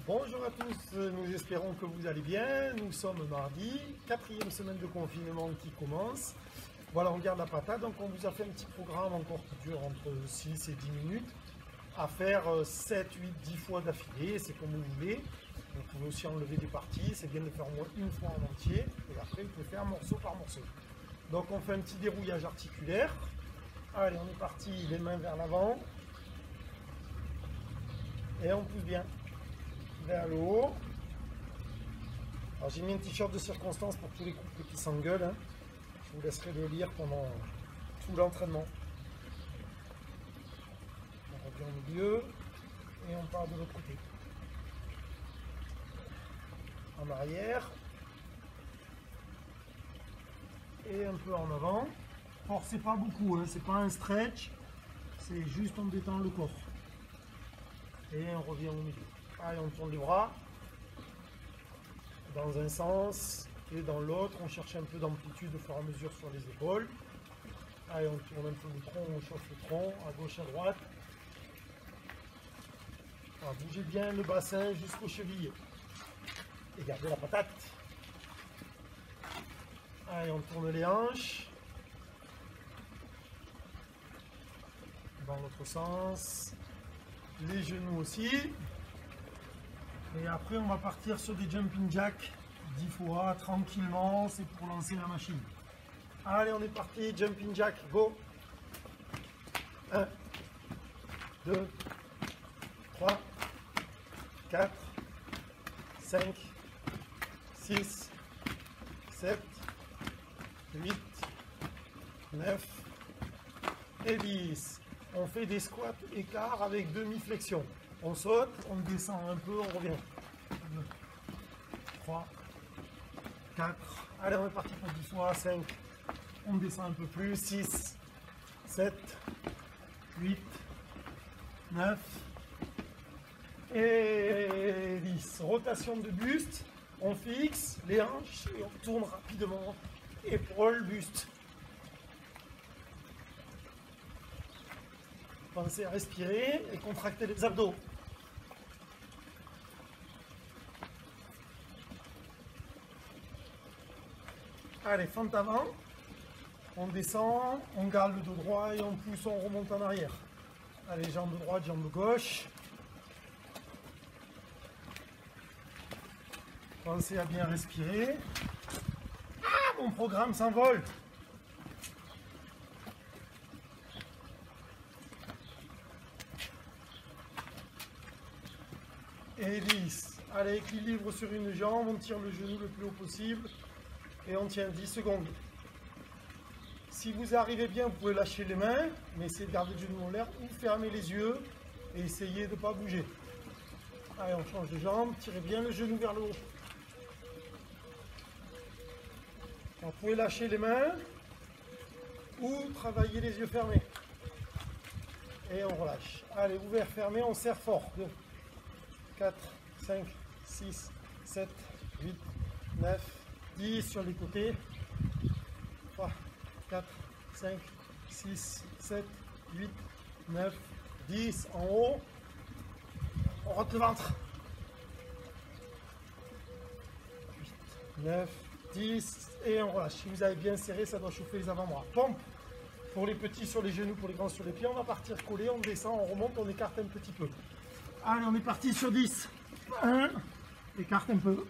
Bonjour à tous, nous espérons que vous allez bien. Nous sommes mardi, 4e semaine de confinement qui commence. Voilà, on garde la patate, donc on vous a fait un petit programme encore qui dure entre 6 et 10 minutes à faire 7, 8, 10 fois d'affilée, c'est comme vous voulez. Vous pouvez aussi enlever des parties, c'est bien de faire au moins une fois en entier et après vous pouvez faire morceau par morceau. Donc on fait un petit dérouillage articulaire. Allez, on est parti, les mains vers l'avant et on pousse bien vers le haut. Alors j'ai mis un t-shirt de circonstance pour tous les couples qui s'engueulent. Hein. Je vous laisserai le lire pendant tout l'entraînement. On revient au milieu et on part de l'autre côté. En arrière et un peu en avant. Forcez pas beaucoup, hein. C'est pas un stretch, c'est juste on détend le corps. Et on revient au milieu. Allez, on tourne les bras dans un sens et dans l'autre. On cherche un peu d'amplitude au fur et à mesure sur les épaules. Allez, on tourne un peu le tronc, on chauffe le tronc à gauche, à droite. Alors, bougez bien le bassin jusqu'aux chevilles. Et gardez la patate. Allez, on tourne les hanches. Dans l'autre sens. Les genoux aussi. Et après, on va partir sur des jumping jacks 10 fois, tranquillement. C'est pour lancer la machine. Allez, on est parti. Jumping jack, go. 1, 2, 3, 4, 5, 6, 7, 8, 9 et 10. On fait des squats écarts avec demi-flexion. On saute, on descend un peu, on revient. 2, 3, 4. Allez, on est parti pour 10 fois. 5. On descend un peu plus. 6, 7, 8, 9 et 10. Rotation de buste. On fixe les hanches et on tourne rapidement. Épaules, buste. Pensez à respirer et contracter les abdos. Allez, fente avant. On descend, on garde le dos droit et on pousse, on remonte en arrière. Allez, jambe droite, jambe gauche. Pensez à bien respirer. Ah, mon programme s'envole. Et 10. Allez, équilibre sur une jambe, on tire le genou le plus haut possible et on tient 10 secondes. Si vous arrivez bien, vous pouvez lâcher les mains, mais essayez de garder le genou en l'air ou fermer les yeux et essayez de ne pas bouger. Allez, on change de jambe, tirez bien le genou vers le haut. Vous pouvez lâcher les mains ou travailler les yeux fermés. Et on relâche. Allez, ouvert, fermé, on serre fort. 2, 4, 5, 6, 7, 8, 9, 10 sur les côtés. 3, 4, 5, 6, 7, 8, 9, 10 en haut. On rentre le ventre. 8, 9, 10 et on relâche. Si vous avez bien serré, ça doit chauffer les avant-bras. Pompe pour les petits sur les genoux, pour les grands sur les pieds. On va partir coller, on descend, on remonte, on écarte un petit peu. Allez, on est parti sur 10. 1, écarte un peu.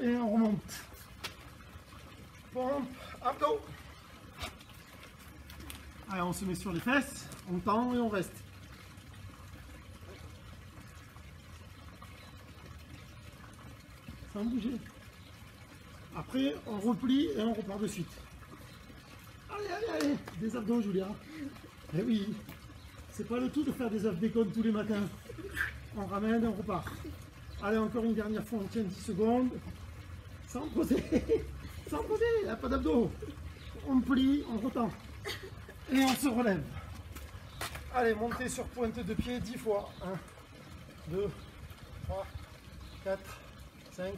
Et on remonte. Pompe, abdos. Allez, on se met sur les fesses, on tend et on reste. Sans bouger. Après, on replie et on repart de suite. Allez, allez, allez. Des abdos, Julia. Eh oui, c'est pas le tout de faire des œufs bacon tous les matins. On ramène et on repart. Allez, encore une dernière fois, on tient 10 secondes. Sans poser. Sans poser, il n'y a pas d'abdos. On plie, on retend. Et on se relève. Allez, montez sur pointe de pied 10 fois. 1, 2, 3, 4, 5,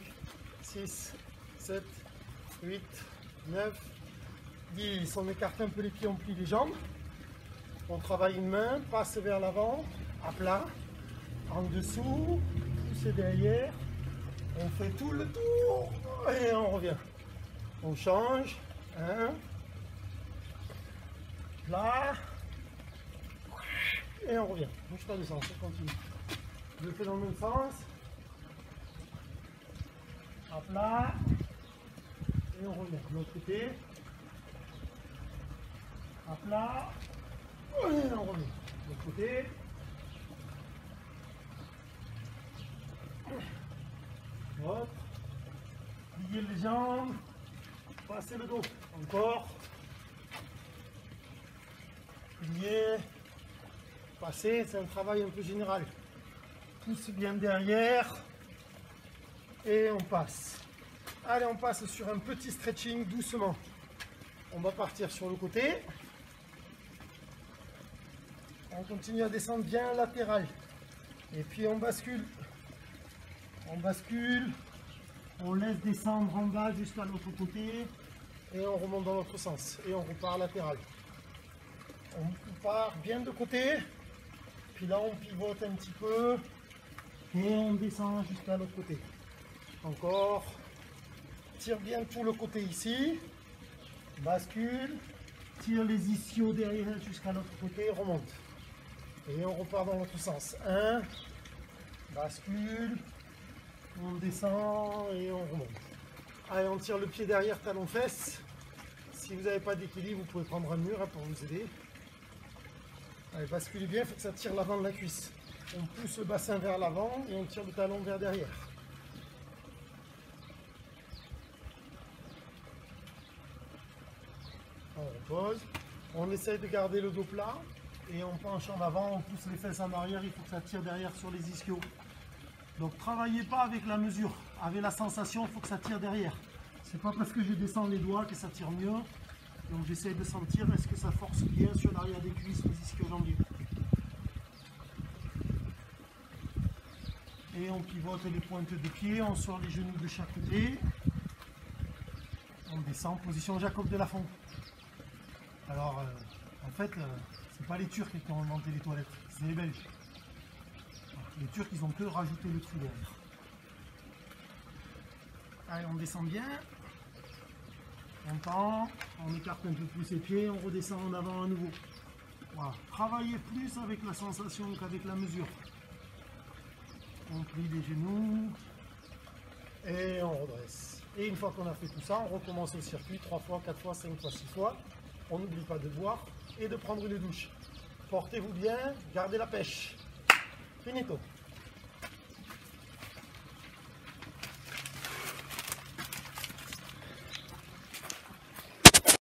6, 7, 8, 9, 10. On écarte un peu les pieds, on plie les jambes. On travaille une main, passe vers l'avant, à plat, en dessous, pousser derrière. On fait tout le tour et on revient. On change. 1, là, et on revient. Bouge pas de sens, on continue. Je le fais dans le même sens. À plat, et on revient. De l'autre côté. À plat, et on revient. De l'autre côté. Hop. Plier les jambes. Passer le dos. Encore. Plier. Passer. C'est un travail un peu général. Pousse bien derrière. Et on passe. Allez, on passe sur un petit stretching doucement. On va partir sur le côté. On continue à descendre bien latéral. Et puis on bascule. On bascule. On laisse descendre en bas jusqu'à l'autre côté. Et on remonte dans l'autre sens. Et on repart latéral. On part bien de côté. Puis là, on pivote un petit peu. Et on descend jusqu'à l'autre côté. Encore. Tire bien tout le côté ici. Bascule. Tire les ischios derrière jusqu'à l'autre côté. Remonte. Et on repart dans l'autre sens. 1. Bascule. On descend et on remonte. Allez, on tire le pied derrière, talon fesse. Si vous n'avez pas d'équilibre, vous pouvez prendre un mur pour vous aider. Allez, basculez bien, il faut que ça tire l'avant de la cuisse. On pousse le bassin vers l'avant et on tire le talon vers derrière. On repose. On essaye de garder le dos plat et on penche en avant, on pousse les fesses en arrière, il faut que ça tire derrière sur les ischios. Donc travaillez pas avec la mesure, avec la sensation, il faut que ça tire derrière. C'est pas parce que je descends les doigts que ça tire mieux. Donc j'essaie de sentir est-ce que ça force bien sur l'arrière des cuisses, les ischio-jambiers. Et on pivote les pointes de pied, on sort les genoux de chaque côté. On descend, position Jacob de Lafont. Alors en fait, c'est pas les Turcs qui ont inventé les toilettes, c'est les Belges. Les Turcs, ils ont que rajouté le trou derrière. Allez, on descend bien. On tend, on écarte un peu plus ses pieds, on redescend en avant à nouveau. Voilà. Travaillez plus avec la sensation qu'avec la mesure. On plie les genoux et on redresse. Et une fois qu'on a fait tout ça, on recommence le circuit 3 fois, 4 fois, 5 fois, 6 fois. On n'oublie pas de boire et de prendre une douche. Portez-vous bien, gardez la pêche. Finito.